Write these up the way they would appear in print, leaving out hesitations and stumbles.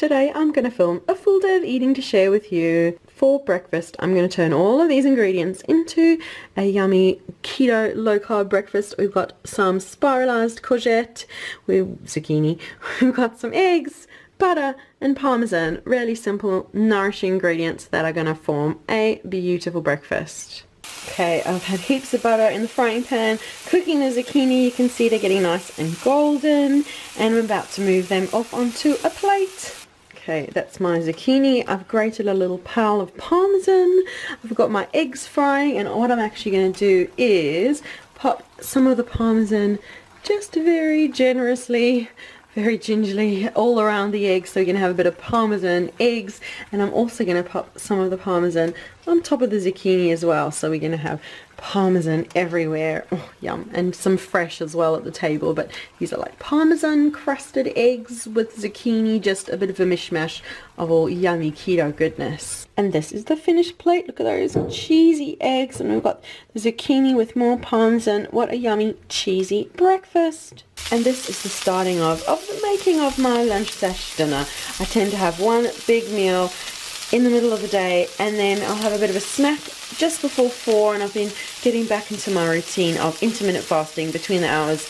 today I'm going to film a full day of eating to share with you. For breakfast, I'm going to turn all of these ingredients into a yummy keto low-carb breakfast. We've got some spiralized courgette with zucchini. We've got some eggs, butter and parmesan. Really simple, nourishing ingredients that are going to form a beautiful breakfast. Okay, I've had heaps of butter in the frying pan, cooking the zucchini. You can see they're getting nice and golden, and I'm about to move them off onto a plate. Okay, that's my zucchini. I've grated a little pile of parmesan. I've got my eggs frying, and what I'm actually going to do is pop some of the parmesan just very generously, very gingerly all around the eggs, so you're going to have a bit of parmesan, eggs, and I'm also going to pop some of the parmesan on top of the zucchini as well, so we're going to have parmesan everywhere. Oh, yum. And some fresh as well at the table, but these are like parmesan crusted eggs with zucchini, just a bit of a mishmash of all yummy keto goodness. And this is the finished plate. Look at those cheesy eggs, and we've got the zucchini with more parmesan. What a yummy cheesy breakfast. And this is the starting of the making of my lunch/dinner. I tend to have one big meal in the middle of the day, and then I'll have a bit of a snack just before 4, and I've been getting back into my routine of intermittent fasting between the hours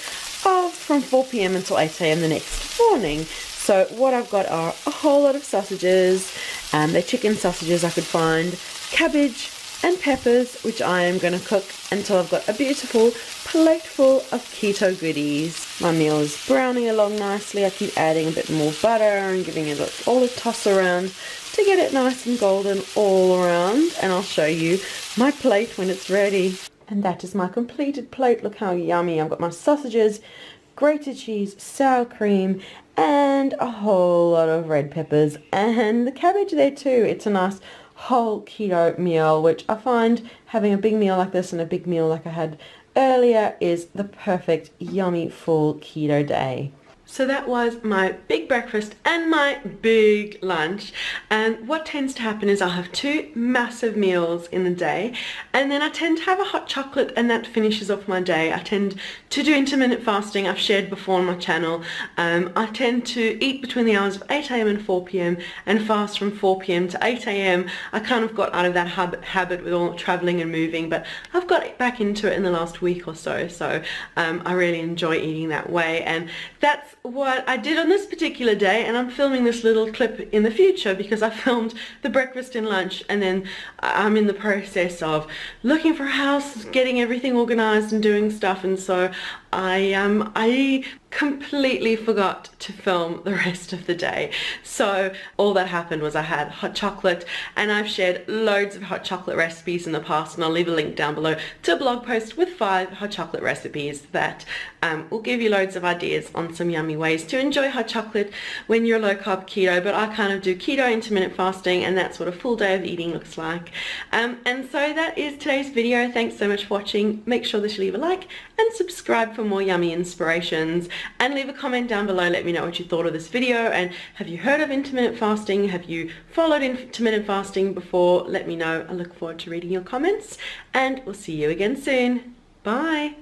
of from 4 p.m. until 8 a.m. the next morning. So what I've got are a whole lot of sausages, they're chicken sausages I could find, cabbage and peppers, which I am going to cook until I've got a beautiful plate full of keto goodies. My meal is browning along nicely. I keep adding a bit more butter and giving it all a toss around to get it nice and golden all around, and I'll show you my plate when it's ready. And that is my completed plate. Look how yummy. I've got my sausages, grated cheese, sour cream, and a whole lot of red peppers, and the cabbage there too. It's a nice whole keto meal, which I find having a big meal like this and a big meal like I had earlier is the perfect yummy full keto day. So that was my big breakfast and my big lunch, and what tends to happen is I'll have 2 massive meals in the day, and then I tend to have a hot chocolate, and that finishes off my day. I tend to do intermittent fasting. I've shared before on my channel. I tend to eat between the hours of 8 a.m. and 4 p.m. and fast from 4 p.m. to 8 a.m. I kind of got out of that habit with all traveling and moving, but I've got back into it in the last week or so, so I really enjoy eating that way, and that's what I did on this particular day. And I'm filming this little clip in the future because I filmed the breakfast and lunch, and then I'm in the process of looking for a house, getting everything organized and doing stuff, and so I completely forgot to film the rest of the day. So all that happened was I had hot chocolate, and I've shared loads of hot chocolate recipes in the past, and I'll leave a link down below to a blog post with 5 hot chocolate recipes that will give you loads of ideas on some yummy ways to enjoy hot chocolate when you're low carb keto. But I kind of do keto intermittent fasting, and that's what a full day of eating looks like. And so that is today's video. Thanks so much for watching. Make sure that you leave a like and subscribe for more yummy inspirations, and leave a comment down below. Let me know what you thought of this video, and have you heard of intermittent fasting? Have you followed intermittent fasting before? Let me know. I look forward to reading your comments, and we'll see you again soon. Bye.